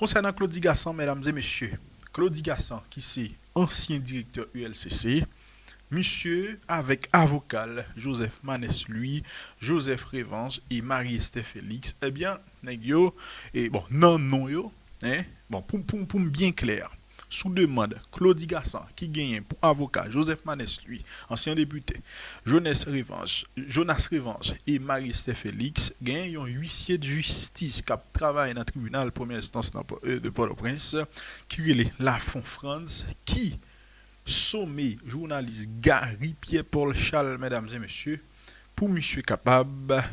Concernant Claudie Gassan, mesdames et messieurs, Claudie Gassan, qui c'est ancien directeur ULCC, monsieur avec avocat Joseph Manès lui, Joseph Revanche et Marie-Esther Félix, eh bien, nèg yo, et bon, non, non yo, hein, bon, pour bien clair, sous demande, Claudie Gassan, qui gagne pour avocat, Joseph Manès lui, ancien député, Jonas Revanche et Marie-Esther Félix, gagnent un huissier de justice qui travaille dans le tribunal première instance de Port-au-Prince, qui est Lafont France, qui sommet journaliste Gary Pierre-Paul Charles, mesdames et messieurs, pour monsieur capable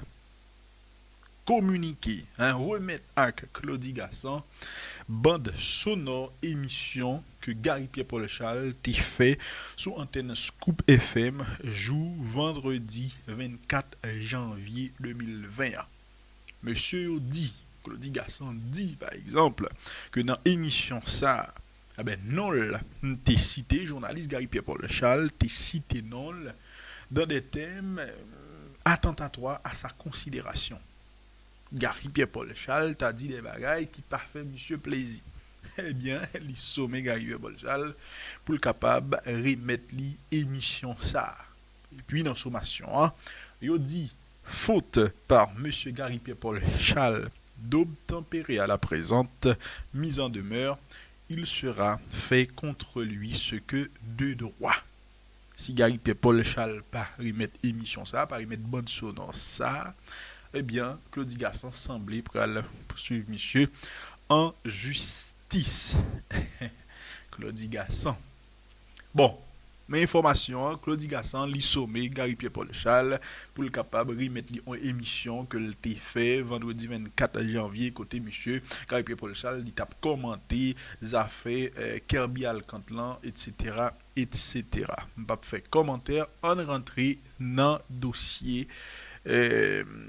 communiquer, hein, remettre à Claudie Gassan, bande sonore émission que Gary Pierre-Paul Charles t'a fait sous antenne Scoop FM, jour vendredi 24 janvier 2020. Monsieur dit, Claudie Gassan dit par exemple, que dans l'émission ça, ah ben non, t'es cité, journaliste Gary Pierre-Paul Charles, t'es cité non dans des thèmes attentatoires à sa considération. Gary Pierre-Paul Charles t'a dit des bagailles qui parfait monsieur plaisir. Eh bien, il sommet Gary Pierre-Paul Charles pour le capable remettre l'émission ça. Et puis dans sommation, hein, il dit faute par monsieur Gary Pierre-Paul Charles d'obtempérer à la présente mise en demeure, il sera fait contre lui ce que de droit. Si Gary Pierre-Paul Charles pas remettre émission ça, pas remettre bonne sonore ça, eh bien, Claudie Gassan semblait poursuivre monsieur en justice. Claudie Gassan. Bon, mes informations, Claudie Gassan, li sommé Gary Pierre-Paul Charles pour le capable de remettre une émission que le fait vendredi 24 janvier côté monsieur Gary Pierre-Paul Charles, il t'a commenté, ça fait Kirby Alcantlan, etc. etc. M'a fait commentaire en rentrée dans dossier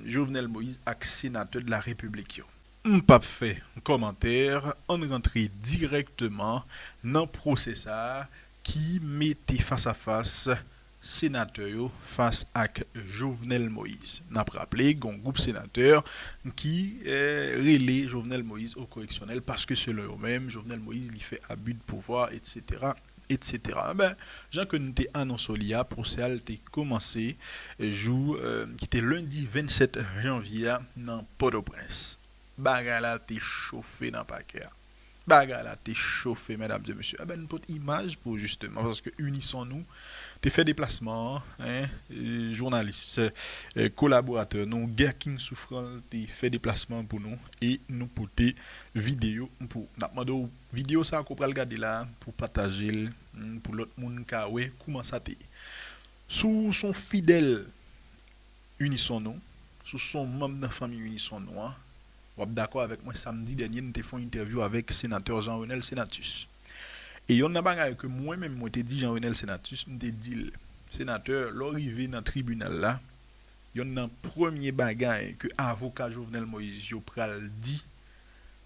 Jovenel Moïse ak sénateur de la République. M'pas fait un commentaire, on rentré directement dans le procès qui mettait face à face sénateur face à Jovenel Moïse. N'a rappelé un groupe sénateur qui relait Jovenel Moïse au correctionnel parce que selon eux-mêmes, Jovenel Moïse il fait abus de pouvoir, etc. etc. Ben, Jean que nous t'ai annoncé l'IA, procès a commencé jour qui était lundi 27 janvier dans Port-au-Prince. Bagala t'es chauffé dans paquet. Bagala t'es chauffé mesdames et messieurs. Ben une petite image pour justement parce que unissons-nous, t'es fait déplacement, hein, journaliste, collaborateur, nous gars qui souffrant, t'es fait déplacement pour nous et nous porter vidéo pour n'a vidéo ça qu'on peut regarder là pour partager pour l'autre monde ka ouais comment ça t'est sous son fidèle unissons-nous sous son membre de famille unissons-nous hein. Vous êtes d'accord avec moi samedi dernier nous t'ai fait une interview avec sénateur Jean-Renel Senatus et yon n'a pas que moi-même moi t'ai dit Jean-Renel Senatus me t'ai dit sénateur l'arrivée dans tribunal là yon nan premier bagay que avocat Jovenel Moïse yo pral dit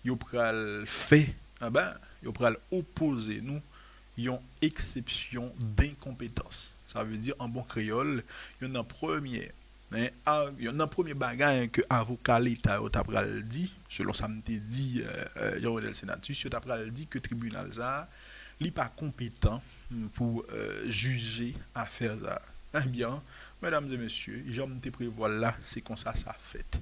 yo pral fait ah ben yo pral opposer nous yon exception d'incompétence. Ça veut dire en bon créole, yon nan premier yon nan premier bagay que avocat l'état yo t'a pral dit selon ça m'te dit Jean-Renel Senatus yo t'a pral dit que tribunal ça li pas compétent pour juger affaire ça. Eh bien, mesdames et messieurs, j'aime te prévoir là, c'est comme ça fait.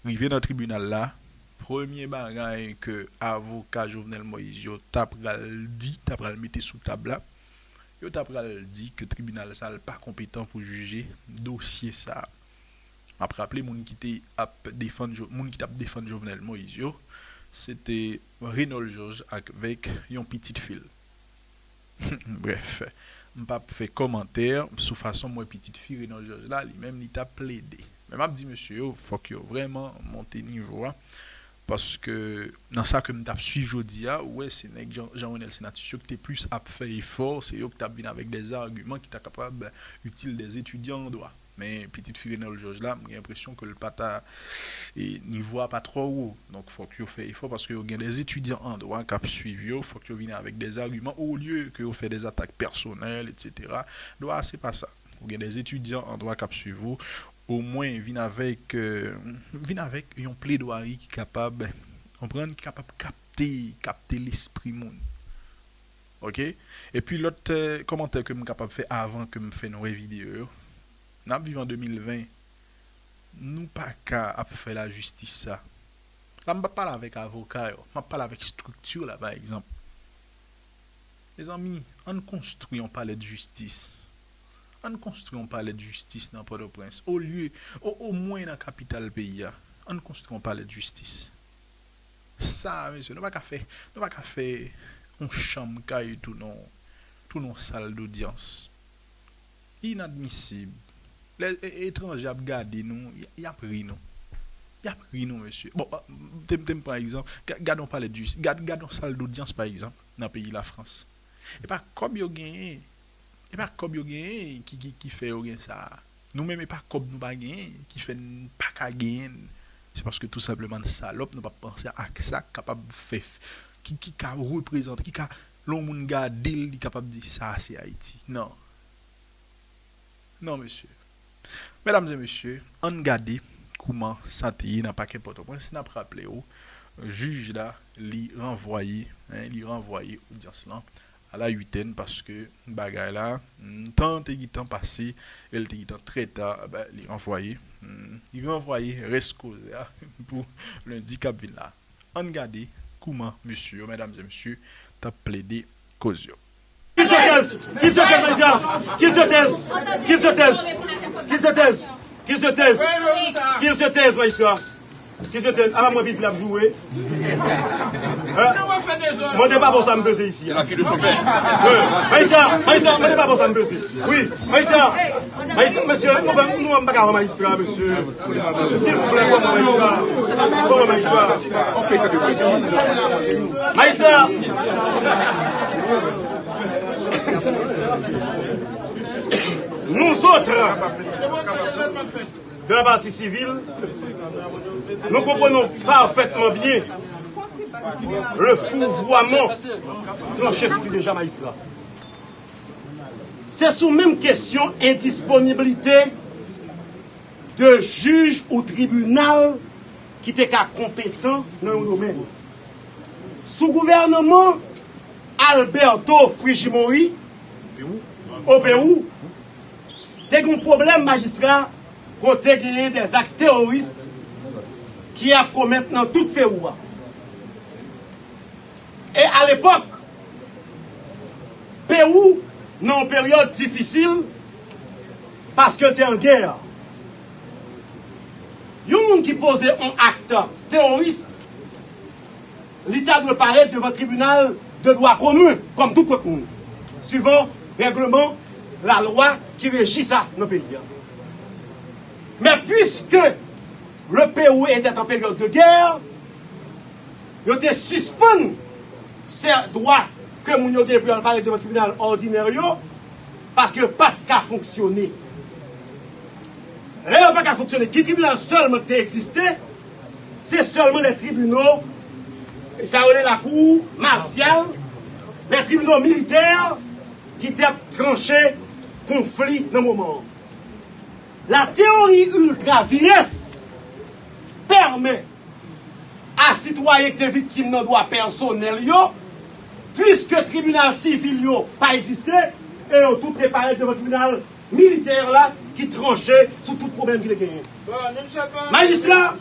Rivé dans le tribunal là, premier bagay que avocat Jovenel Moïse yo t'a pral dit, t'a pral mettre sous table là, yo t'a pral dit que tribunal ça pas compétent pour juger dossier ça. Après rappeler moun qui t'a défendre Jovenel Moïse yo, c'était Reynold Georges avec yon petite fille. Bref, m'pas fait commentaire sous façon moi petite fille Reynold Georges là, lui-même il t'a plaidé. Mais m'a dit monsieur, faut que vraiment monter niveau parce que dans ça que m't'a suivi jodi a ouais c'est nèg Jean-Renel Senatus qui t'es plus à faire effort, c'est yo qui t'a vinn avec des arguments qui t'a capable utile des étudiants en droit. Mais petite fille Reynold Georges là, j'ai l'impression que le pata niveau pas trop haut. Donc faut que vous fait effort parce que vous avez des étudiants en droit qui suivent, faut que vous venez avec des arguments au lieu que vous faites des attaques personnelles, etc. Droit c'est pas ça. Vous avez des étudiants en droit qui suivent, au moins viennent avec une plaidoirie qui est capable Comprendre qui est capable de capter l'esprit monde. OK? Et puis l'autre commentaire que je suis capable de faire avant que je fasse nos vidéos, nous vivons en 2020, nous pas qu'à faire la justice ça. Là, je ne parle pas avec avocat, je parle avec structure là par exemple. Les amis, on construit un palais de justice. On construit un palais de justice dans Port-au-Prince. Au moins dans la capitale pays, on construit un palais de justice. Ça, monsieur, nous ne pouvons pas faire une chambre qui tout nos salles d'audience. Inadmissible. Les étrangers ont gardé nous, ils ont pris nous. Ils ont pris nous, monsieur. Bon, par exemple, gardons palais de justice, gardons salle d'audience par exemple, dans le pays de la France. Et pas comme yo gagné. Et pas comme yo gagné qui fait ça. Nous-mêmes, pas comme nous pas gagné, qui fait pas qu'à gagner. C'est parce que tout simplement salope nous pas penser à ça capable faire qui représente qui l'homme garder capable dire ça c'est Haïti. Non. Non monsieur. Mesdames et messieurs, on regarde comment santé dans paquet Port-au-Prince, n'a rappelé au juge là li renvoyé audience là à la huitaine parce que bagay là tant passé elle était très tard il renvoyé reste cause pour lundi cap vin là on regarde comment monsieur mesdames et messieurs t'a plaidé cause yo qu'il se taise maïssa. Qui se taise, avant moi vite la jouer. Moi n'est pas pour ça me peser ici. C'est la fille de ton père. Maïssa, moi n'est pas pour ça me peser. Oui, Maïssa, monsieur, nous sommes pas magistrat, monsieur. S'il vous plaît, pour magistrat. Maïssa. Nous autres, de la partie civile, nous comprenons parfaitement bien le fourvoiement de l'esprit déjà magistrat. C'est sous même question indisponibilité de juge ou tribunal qui était compétent dans le domaine. Sous gouvernement Alberto Fujimori, au Pérou, il y a un problème magistrat côté des actes terroristes qui a commis dans tout le Pérou. Et à l'époque, Pérou, dans une période difficile, parce que était en guerre. Il y a un monde qui posait un acte terroriste, l'État doit paraître devant le tribunal de droit commun, comme tout le monde, suivant le règlement, la loi qui régit ça dans le pays. Mais puisque le Pérou était en période de guerre, il était suspendu ces droits que nous devons parler devant le tribunal ordinaire parce que pas de cas fonctionner. Là, pas de cas fonctionner. Qui tribunal seulement qui existait, c'est seulement les tribunaux, ça relève la cour martiale, les tribunaux militaires qui étaient tranchés conflit dans le moment. La théorie ultra-virus permet à citoyens qui sont victimes de droits personnels, puisque le tribunal civil n'a pas existé, et tout est pareil devant le tribunal militaire là, qui tranchait sur tout problème qu'il a gagné. Magistrat,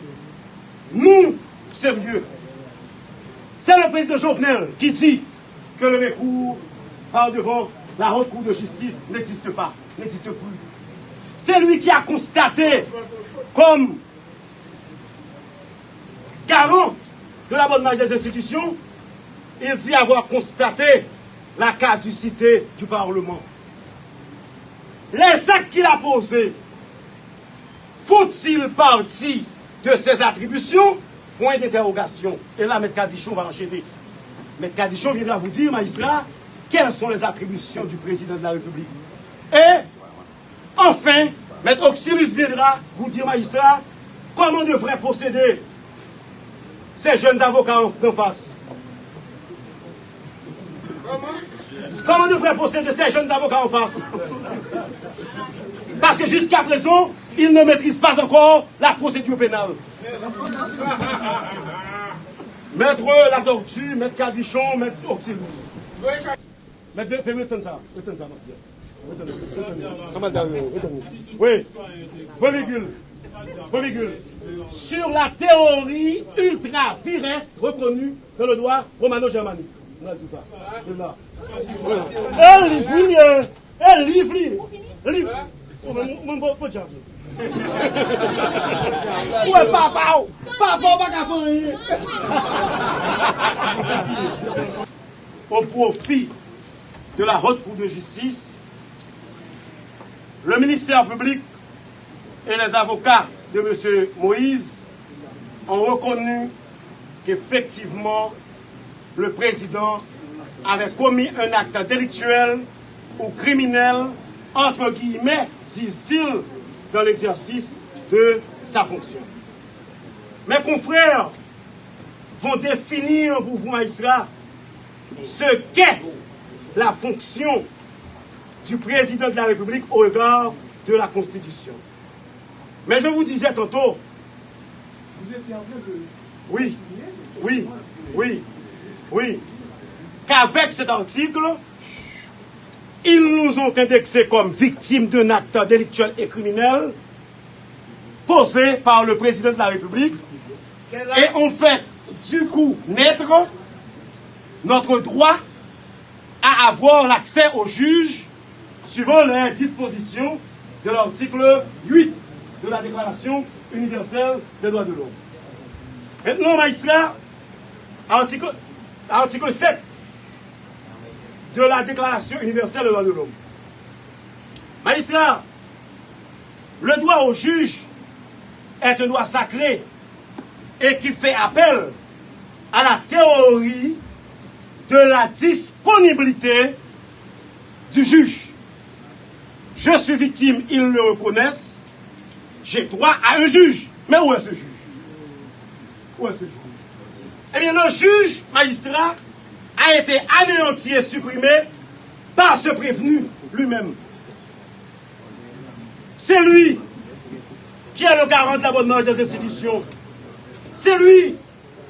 nous, sérieux, c'est le président Jovenel qui dit que le recours par devant la haute cour de justice n'existe pas, n'existe plus. C'est lui qui a constaté comme garant de la bonne marche des institutions, il dit avoir constaté la caducité du Parlement. Les actes qu'il a posés, faut-il partie de ses attributions? Point d'interrogation. Et là, M. Kadichon va enchaîner. M. Kadichon viendra vous dire, magistrat, quelles sont les attributions du président de la République. Et, enfin, M. Oxylus viendra vous dire, magistrat, comment devraient procéder ces jeunes avocats en face. Comment devraient procéder ces jeunes avocats en face? Parce que jusqu'à présent, ils ne maîtrisent pas encore la procédure pénale. Maître La Tortue, Maître Cadichon, Maître Oxylus. Maître, fais-moi ça. Oui. Point virgule. Sur la théorie ultra-vires reconnue dans le droit romano-germanique. On a tout ça. C'est là. Elle livre. Mon pas de charge. Ouais, papa, pas qu'à faire. Au profit de la haute cour de justice, le ministère public et les avocats de M. Moïse ont reconnu qu'effectivement, le président avait commis un acte délictuel ou criminel, entre guillemets, disent-ils, dans l'exercice de sa fonction. Mes confrères vont définir pour vous, magistrats, ce qu'est la fonction du président de la République au regard de la Constitution. Mais je vous disais tantôt... Vous étiez en train de... Oui. Qu'avec cet article, ils nous ont indexés comme victimes d'un acte délictuel et criminel posé par le président de la République et ont fait du coup naître notre droit à avoir l'accès au juge suivant les dispositions de l'article 8 de la Déclaration universelle des droits de l'homme. Maintenant, magistrat, article 7 de la Déclaration universelle des droits de l'homme. Magistrat, le droit au juge est un droit sacré et qui fait appel à la théorie de la disponibilité du juge. Je suis victime, ils le reconnaissent. J'ai droit à un juge. Mais où est ce juge? Où est ce juge? Eh bien, le juge magistrat a été anéanti et supprimé par ce prévenu lui-même. C'est lui qui est le garant de la bonne marche des institutions. C'est lui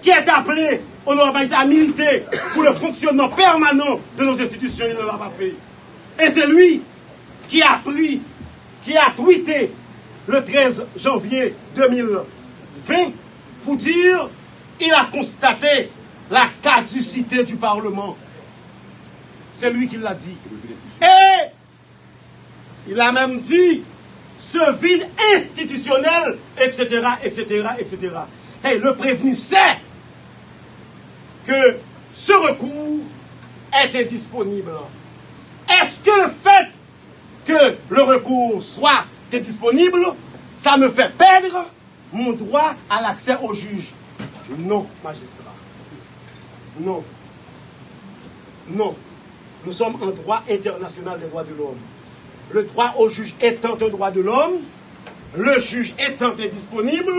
qui est appelé au nom à militer pour le fonctionnement permanent de nos institutions. Il ne l'a pas fait. Et c'est lui qui a tweeté le 13 janvier 2020 pour dire qu'il a constaté la caducité du Parlement. C'est lui qui l'a dit. Et il a même dit ce vide institutionnel, etc., etc., etc. Et le prévenu sait que ce recours était disponible. Est-ce que le fait que le recours soit disponible, ça me fait perdre mon droit à l'accès au juge? Non, magistrat. Non. Non. Nous sommes en droit international des droits de l'homme. Le droit au juge étant un droit de l'homme, le juge étant indisponible,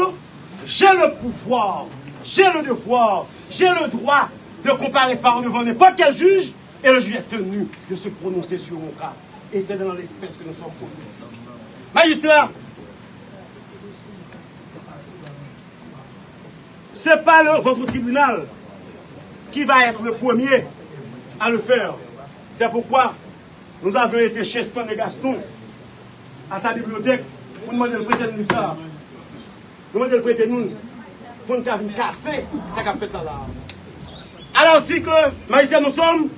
j'ai le pouvoir, j'ai le devoir, j'ai le droit de comparer par devant n'importe quel juge et le juge est tenu de se prononcer sur mon cas. Et c'est dans l'espèce que nous sommes aujourd'hui. Magistrat, ce n'est pas votre tribunal qui va être le premier à le faire. C'est pourquoi nous avons été chez Stan et Gaston, à sa bibliothèque, pour demander de prêter nous ça. Nous demander de prêter nous pour nous casser ce qu'a fait là. À l'article, magistrat, nous sommes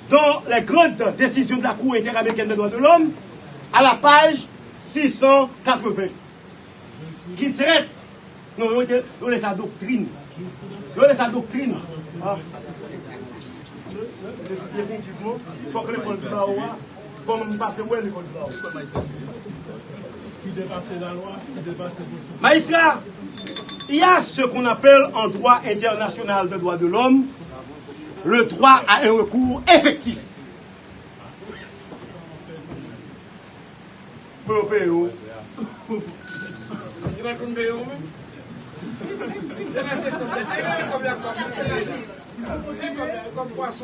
dans les grandes décisions de la Cour interaméricaine des droits de l'homme, à la page 680, qui traite, nous laisse sa doctrine. Nous laisse sa doctrine. Effectivement, il faut que l'école du Baoua, comme nous passons où est l'école du Baoua. Qui dépasse la loi, qui dépasse les... Magistrat, il y a ce qu'on appelle en droit international des droits de l'homme, le droit à un recours effectif.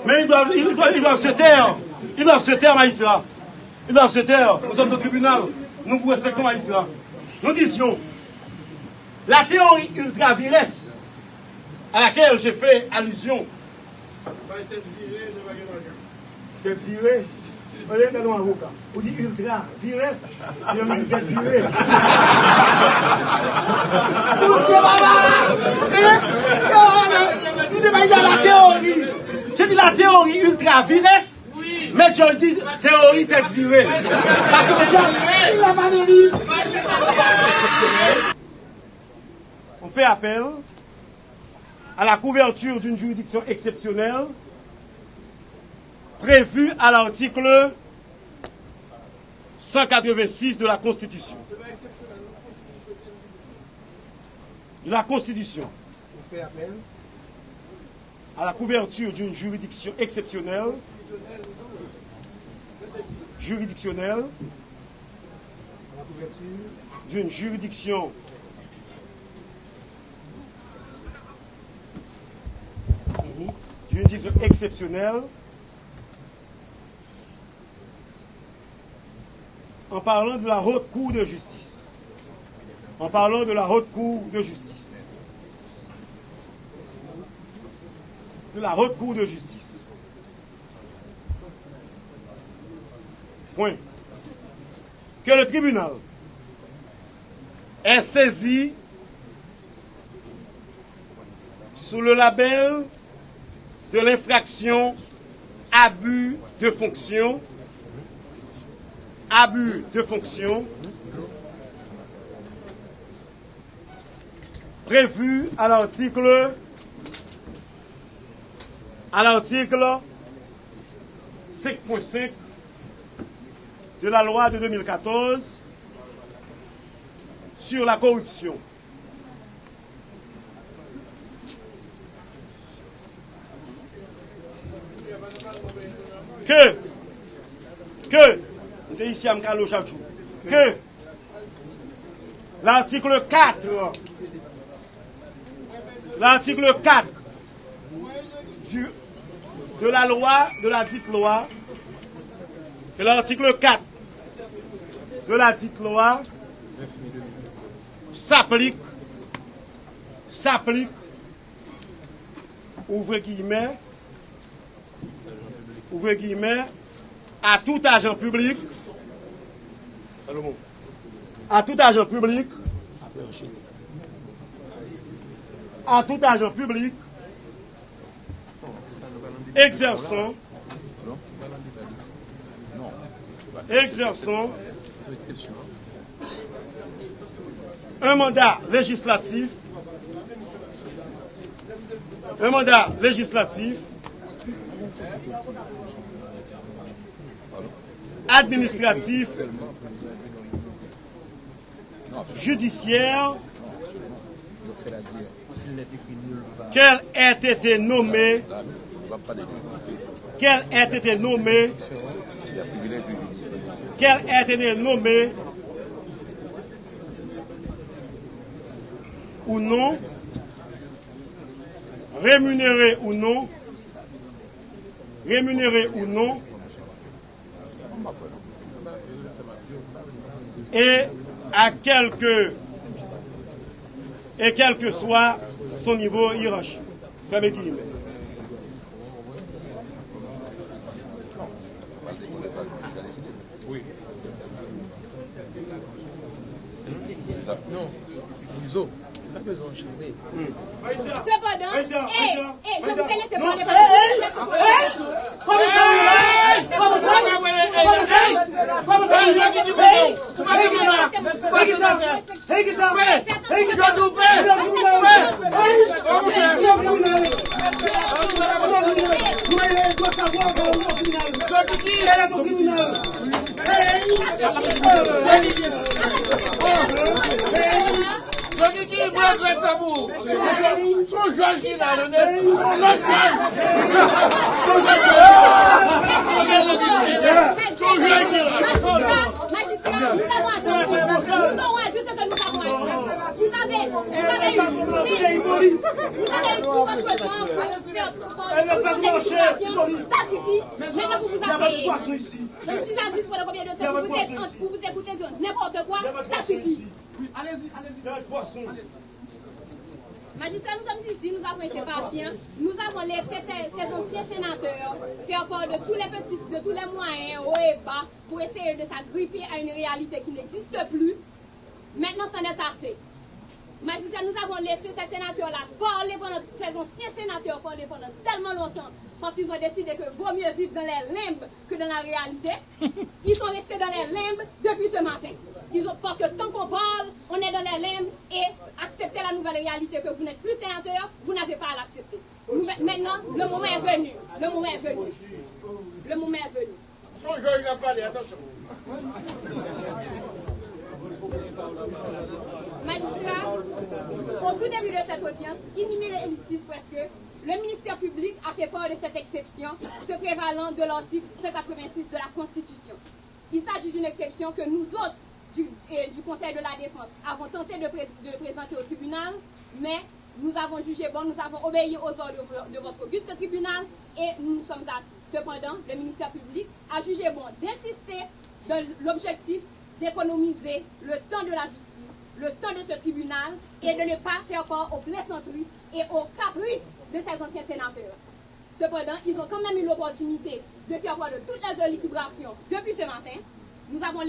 Mais ils doivent se taire. Ils doivent se taire, magistrat. Ils doivent se taire. Nous sommes au tribunal. Nous vous respectons, magistrat. Nous disions, la théorie ultra-vires à laquelle j'ai fait allusion. Tête virée. Voyez, t'as un avocat. On dit ultra, virès, il y a une tête virée. Tout c'est nous devons dire la théorie. J'ai dit la théorie ultra virès, mais j'ai dit théorie tête virée. Parce que on fait appel à la couverture d'une juridiction exceptionnelle prévue à l'article 186 de la Constitution. La Constitution. On fait appel à la couverture d'une juridiction exceptionnelle, d'une juridiction exceptionnelle, en parlant de la Haute Cour de justice. En parlant de la Haute Cour de justice. De la Haute Cour de justice. Point. Que le tribunal est saisi sous le label de l'infraction abus de fonction, prévu à l'article 5.5 de la loi de 2014 sur la corruption. Que l'article 4 de la loi, de la dite loi, que l'article 4 de la dite loi s'applique, ouvrez guillemets, à tout agent public, exerçant un mandat législatif, administratif, judiciaire, qu'elle ait été nommée ou non, rémunérée ou non, et quel que soit son niveau hiérarchique. Fermez guillemets. Non, Iso, pas besoin de changer. Cependant, je vous ai laissé parler. Ça suffit. Maintenant, vous vous appelez. Je suis assise pendant combien de temps pour vous écouter dire n'importe quoi. Ça suffit. Allez-y, poisson. Magistrat, nous sommes ici, nous avons été patients, nous avons laissé ces anciens sénateurs faire part de tous les moyens hauts et bas pour essayer de s'agripper à une réalité qui n'existe plus. Maintenant, c'en est assez. Magistrat, nous avons laissé ces sénateurs-là parler ces anciens sénateurs parler pendant tellement longtemps parce qu'ils ont décidé que vaut mieux vivre dans les limbes que dans la réalité. Ils sont restés dans les limbes depuis ce matin. Parce que tant qu'on parle, on est dans les limbes et accepter la nouvelle réalité que vous n'êtes plus sénateur, vous n'avez pas à l'accepter. Maintenant, le moment est venu. Le moment est venu. Le moment est venu. Il a parlé, attention. Magistrat, au tout début de cette audience, inhumé élitiste presque, le ministère public a fait part de cette exception se prévalant de l'article 186 de la Constitution. Il s'agit d'une exception que nous autres, du Conseil de la Défense, avons tenté de présenter au tribunal, mais nous avons jugé bon, nous avons obéi aux ordres de votre auguste tribunal et nous nous sommes assis. Cependant, le ministère public a jugé bon d'insister dans l'objectif d'économiser le temps de la justice, le temps de ce tribunal et de ne pas faire part aux plaisanteries et aux caprices de ces anciens sénateurs. Cependant, ils ont quand même eu l'opportunité de faire part de toutes les élucubrations depuis ce matin. Nous avons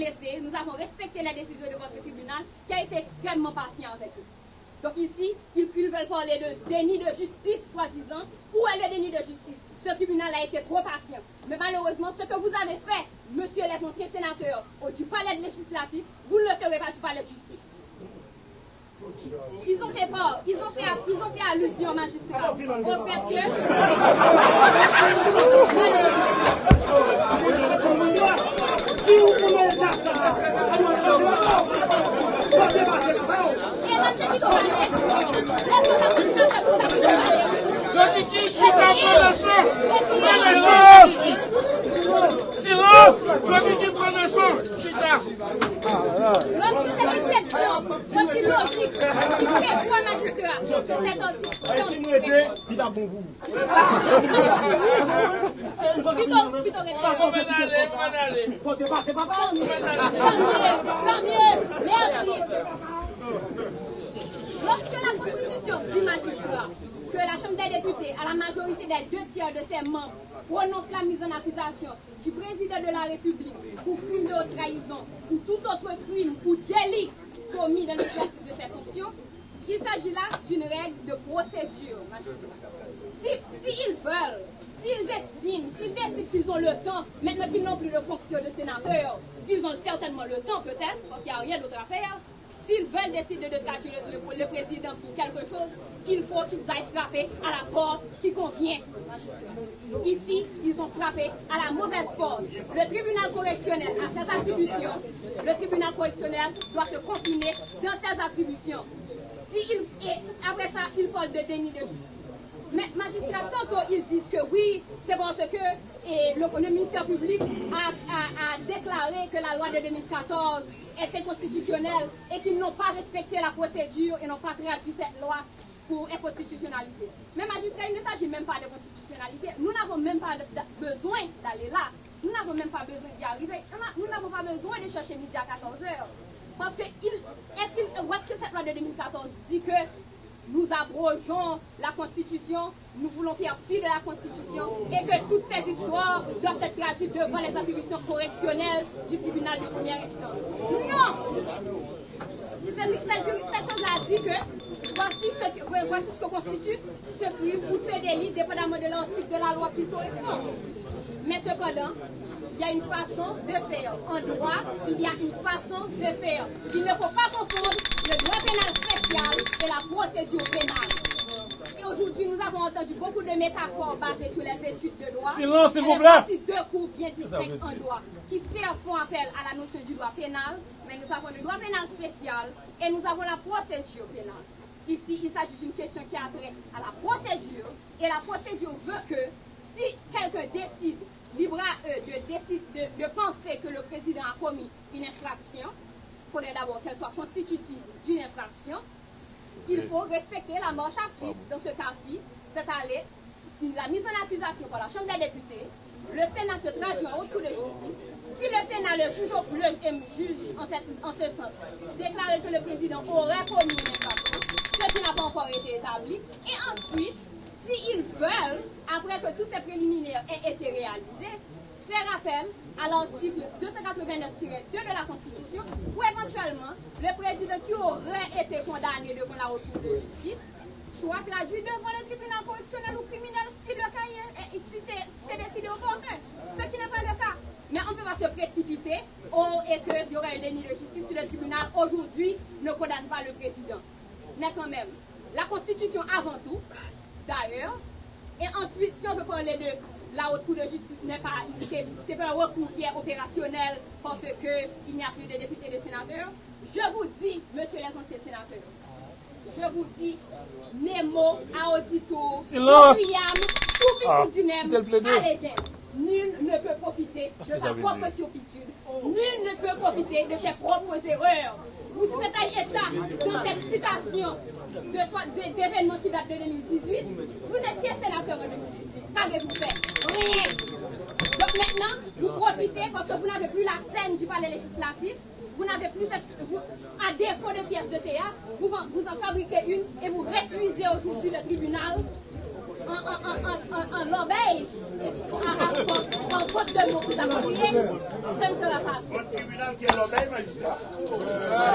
respecté les décisions de votre tribunal qui a été extrêmement patient avec eux. Donc ici, ils veulent parler de déni de justice, soi-disant. Où est le déni de justice? Ce tribunal a été trop patient. Mais malheureusement, ce que vous avez fait, monsieur les anciens sénateurs, du palais législatif, vous ne le ferez pas du palais de justice. Ils ont fait peur, ils ont fait allusion, magistrat, au fait que... Si vous pouvez faire ça, je dis je suis d'accord la chose. Silence. Je dis prends le son. Chita. Lorsque c'est l'exception, aussi logique, qui prévoit magistrat, c'est cet article. Si nous étions, c'est pas bon vous. Plutôt Il faut dépasser papa. Tant mieux, merci. Lorsque la Constitution dit magistrat que la Chambre des députés, à la majorité des 2/3 de ses membres, prononce la mise en accusation du président de la République pour crime de haute trahison ou tout autre crime ou délit commis dans l'exercice de ses fonctions, il s'agit là d'une règle de procédure, magistrat. S'ils veulent, s'ils estiment, s'ils décident qu'ils ont le temps, maintenant qu'ils n'ont plus de fonction de sénateur, ils ont certainement le temps peut-être, parce qu'il n'y a rien d'autre à faire. S'ils veulent décider de capturer le président pour quelque chose, il faut qu'ils aillent frapper à la porte qui convient. Ici, ils ont frappé à la mauvaise porte. Le tribunal correctionnel a ses attributions. Le tribunal correctionnel doit se confiner dans ses attributions. Et après ça, ils parlent de déni de justice. Mais magistrat, tantôt ils disent que oui, c'est parce que le ministère public a déclaré que la loi de 2014 était constitutionnelle et qu'ils n'ont pas respecté la procédure et n'ont pas traduit cette loi pour inconstitutionnalité. Mais magistrat, il ne s'agit même pas de constitutionnalité. Nous n'avons même pas besoin d'aller là. Nous n'avons même pas besoin d'y arriver. Nous n'avons pas besoin de chercher midi à 14h. Parce que où est-ce que cette loi de 2014 dit que nous abrogeons la Constitution, nous voulons faire fi de la Constitution et que toutes ces histoires doivent être traduites devant les attributions correctionnelles du tribunal de première instance. Non! Cette chose-là dit que voici ce que constitue ce crime ou ce délit, dépendamment de l'article de la loi qui correspond. Mais cependant, il y a une façon de faire. En droit, il y a une façon de faire. Il ne faut pas confondre le droit pénal spécial et la procédure pénale. Et aujourd'hui, nous avons entendu beaucoup de métaphores basées sur les études de droit. Silence, s'il vous plaît. Voici deux cours bien distincts en droit qui certes font appel à la notion du droit pénal, mais nous avons le droit pénal spécial et nous avons la procédure pénale. Ici, il s'agit d'une question qui a trait à la procédure et la procédure veut que si quelqu'un décide libre à eux de penser que le président a commis une infraction, il faudrait d'abord qu'elle soit constitutive d'une infraction. Il faut respecter la marche à suivre. Dans ce cas-ci, c'est-à-dire la mise en accusation par la Chambre des députés. Le Sénat se traduit en haute cour de justice. Si le Sénat, le juge en ce sens, déclarait que le président aurait commis une infraction, ce qui n'a pas encore été établi. Et ensuite, s'ils veulent, après que tous ces préliminaires aient été réalisés, faire appel à l'article 289-2 de la Constitution, où éventuellement, le président qui aurait été condamné devant la Haute Cour de justice soit traduit devant le tribunal correctionnel ou criminel si le cas est, si c'est décidé opportun, ce qui n'est pas le cas. Mais on ne peut pas se précipiter et qu'il y aurait un déni de justice si le tribunal aujourd'hui ne condamne pas le président. Mais quand même, la Constitution avant tout, d'ailleurs, et ensuite, si on veut parler de la Haute Cour de justice, c'est pas un recours qui est opérationnel parce qu'il n'y a plus de députés et de sénateurs. Je vous dis, messieurs les anciens sénateurs, je vous dis, Nemo, Audito, William, Toubicou-Dunem, Alédien, nul ne peut profiter de sa propre turpitude. Nul ne peut profiter de ses propres erreurs. Vous faites un état dans cette citation d'événements qui datent de 2018. Vous étiez sénateur en 2018. Qu'avez-vous fait? Rien. Donc maintenant, vous profitez parce que vous n'avez plus la scène du palais législatif. Vous n'avez plus cette... à défaut de pièces de théâtre, vous en fabriquez une et vous réduisez aujourd'hui le tribunal en l'obéi, en faute de mots vous appropriez, ce ne sera pas accepté. Votre tribunal qui est l'obéi, magistrat. Ce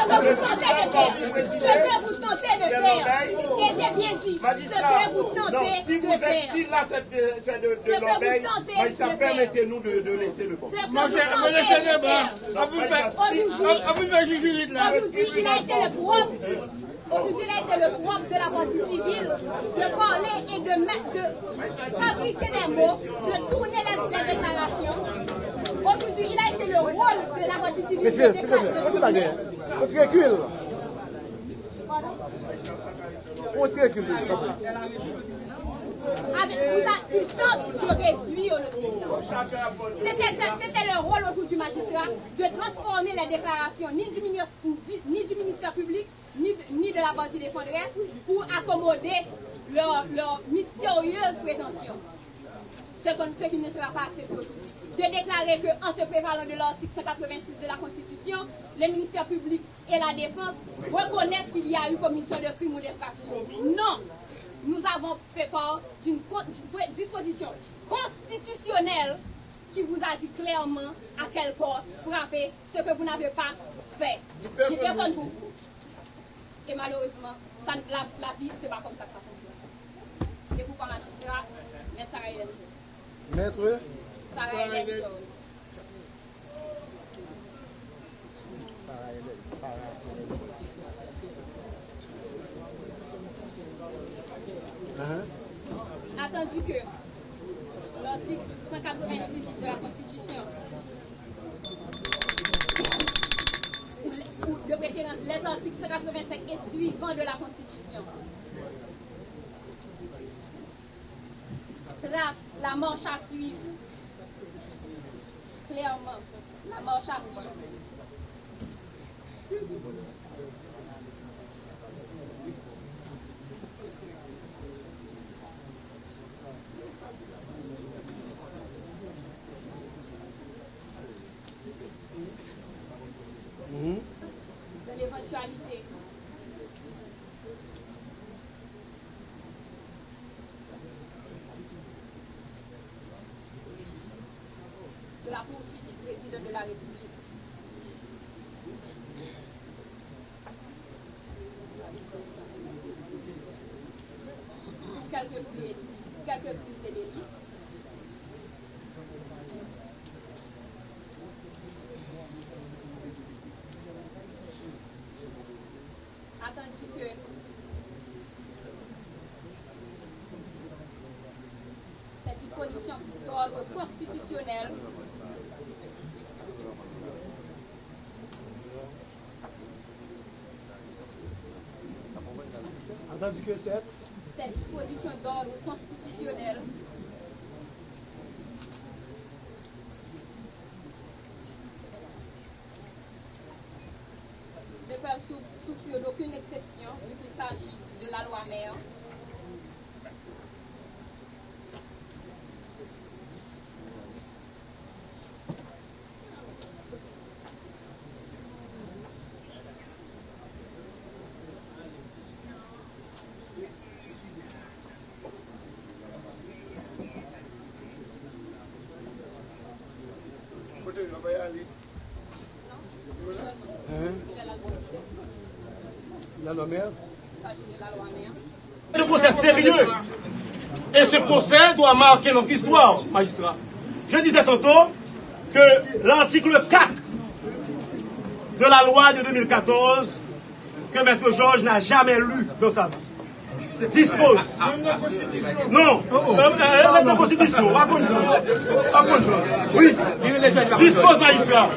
que vous tentez de faire, et j'ai bien dit, ce que vous tentez de faire. Si là c'est de l'obéi, magistrat, permettez-nous de laisser le vote. Aujourd'hui, il a été le propre. Aujourd'hui, il a été le propre de la partie civile de parler et de fabriquer des mots, de tourner les déclarations. Aujourd'hui, il a été le rôle de la partie civile. Monsieur, s'il vous plaît, on tire la on tire recul. On tire recul, Il semble de réduire le tribunal. C'était le rôle aujourd'hui du magistrat de transformer les déclarations ni du ministère public, ni de la partie défenderesse pour accommoder leurs mystérieuses prétentions. Ce qui ne sera pas accepté aujourd'hui. De déclarer qu'en se prévalant de l'article 186 de la Constitution, le ministère public et la défense reconnaissent qu'il y a eu commission de crime ou d'effraction. Non! Nous avons fait part d'une disposition constitutionnelle qui vous a dit clairement à quel corps frapper ce que vous n'avez pas fait. Ni personne pour vous. Et malheureusement, la vie, c'est pas comme ça que ça fonctionne. C'est pourquoi magistrat, Maître Sarah Hélène Jones. Maître Sarah Hélène Jones. Attendu que l'article 186 de la Constitution, ou de préférence les articles 185 et suivants de la Constitution, trace la marche à suivre, clairement, la marche à suivre. De l'éventualité de la poursuite du président de la République. Pour quelques crimes et délits. Attendu que cette disposition d'ordre constitutionnel cette disposition d'ordre constitutionnel ne peuvent souffrir d'aucune exception vu qu'il s'agit de la loi mère. La loi mère. Un procès sérieux. Et ce procès doit marquer notre histoire, magistrat. Je disais tantôt que l'article 4 de la loi de 2014, que Maître Georges n'a jamais lu dans sa vie, dispose. Non, la Constitution, oui, dispose, magistrat.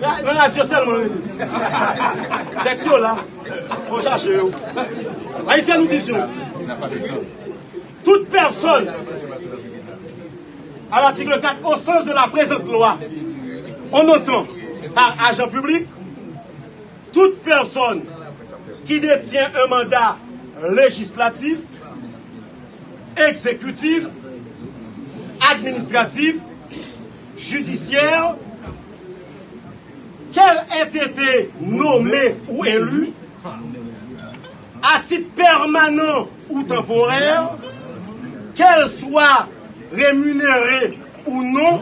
Non, là, Dieu seulement. Texte là, on cherche. Magistrat, nous disons, toute personne, à l'article 4, au sens de la présente loi, on entend par agent public toute personne qui détient un mandat législatif, exécutif, administratif, judiciaire, qu'elle ait été nommée ou élue, à titre permanent ou temporaire, qu'elle soit rémunérée ou non,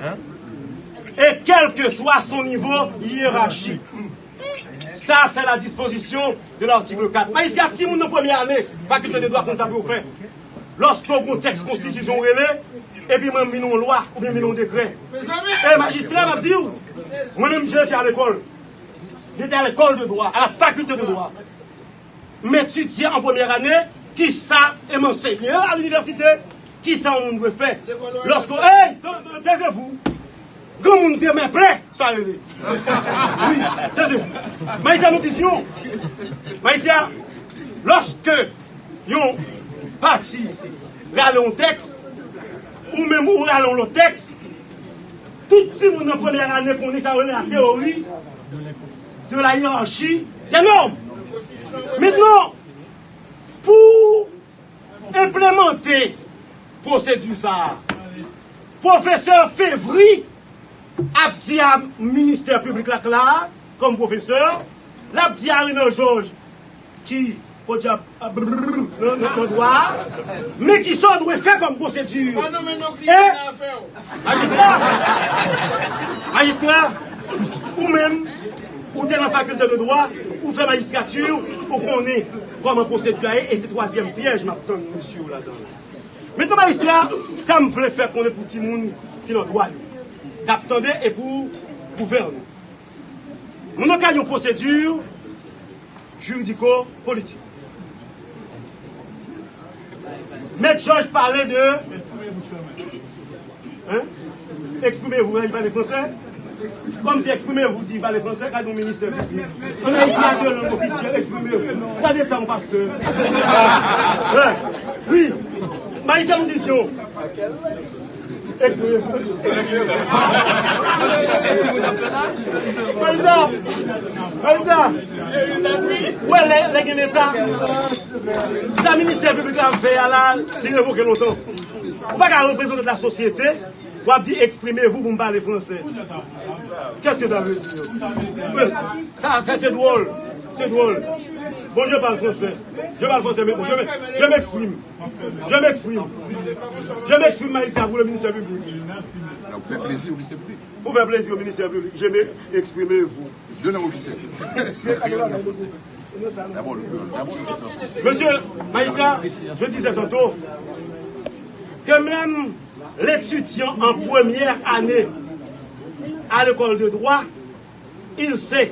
et quel que soit son niveau hiérarchique. Ça, c'est la disposition de l'article 4. Mais ici, à petit monde en première année, faculté de droit comme ça peut faire. Lorsqu'on a un texte constitution relais, et puis même une loi, ou bien un décret. Et magistrat m'a dit, moi-même j'étais à l'école. J'étais à l'école de droit, à la faculté de droit. M'étudier en première année, qui ça, et m'enseigner à l'université, qui ça on doit faire. Lorsqu'on, hey, taisez-vous. Quand on dit, mais prêt, ça allait. Oui, taisez-vous. Mais ici, nous disions, mais ici, lorsque yon parti râle un texte, ou même ou râle le texte, tout le monde en première année qu'on est, ça relève la théorie de la hiérarchie des normes. Maintenant, pour implémenter procédure ça, professeur Février a dit à ministère public là, comme professeur, l'a dit à Renan Georges, qui peut dire notre droit, mais qui sont doit faire comme procédure. Magistrat, ou même, ou dans la faculté de droit, ou fait magistrature, ou connaît comment procédure, et c'est troisième piège, m'attend monsieur là-dedans. Maintenant, magistrat, ça me fait faire connaître pour tout le monde qui a le droit. D'attendre et pour gouverner. Nous avons une procédure juridico-politique. Maître Georges parlait de... Hein? Exprimez-vous, il parle français? Comme si exprimez-vous dit parler français, quand on ministère public. On a dit deux langues officielles, exprimez-vous. Regardez le temps, pasteur. Oui, mais il y a une audition. Exprimez-vous. Maïsa, où est l'État? Ça, ministère public a fait là, il révoque longtemps. On va pas représenter la société, on va dire exprimez-vous pour me parler français. Qu'est-ce que ça veut dire? Ça, c'est drôle. C'est drôle. Bon, je parle français. Je parle français, mais je m'exprime. Je m'exprime. Je m'exprime, Maïssa, pour le ministère public. Vous faites plaisir au ministère public. Pour faire plaisir au ministère public, je vais exprimer vous. Je n'ai officiel. Monsieur Maïssa, je disais tantôt que même l'étudiant en première année à l'école de droit, il sait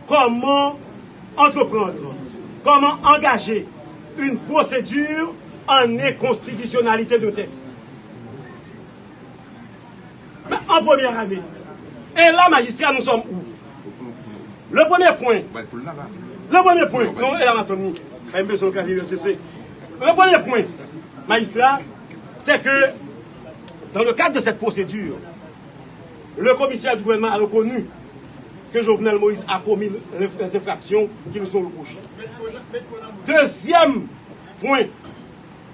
comment entreprendre, comment engager une procédure en inconstitutionnalité de texte. Mais en première année. Et là, magistrat, nous sommes où? Le premier point. Le premier point. Non, elle a entendu. Le premier point, magistrat, c'est que dans le cadre de cette procédure, le commissaire du gouvernement a reconnu que Jovenel Moïse a commis les infractions qui lui sont reprochées. Deuxième point,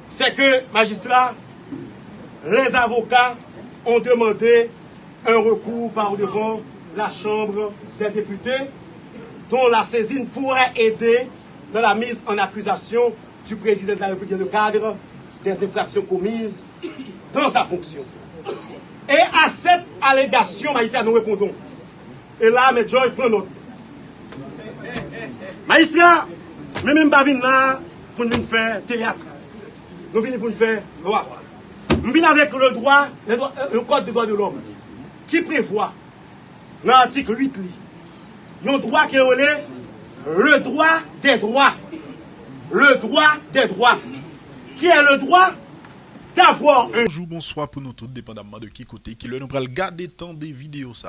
c'est que, magistrat, les avocats ont demandé un recours par devant la Chambre des députés, dont la saisine pourrait aider dans la mise en accusation du président de la République dans le cadre des infractions commises dans sa fonction. Et à cette allégation, Maïsia, nous répondons. Et là, M. Joy prend note. Maïsia, même pas venir là pour nous faire théâtre. Nous venons pour nous faire loi. Nous venons avec le droit, le code des droits de l'homme, qui prévoit, dans l'article 8, un droit qui est le droit des droits. Le droit des droits. Qui est le droit d'avoir un... Bonjour, bonsoir pour nous tous, dépendamment de qui côté, qui le nous pral garder tant des vidéos ça.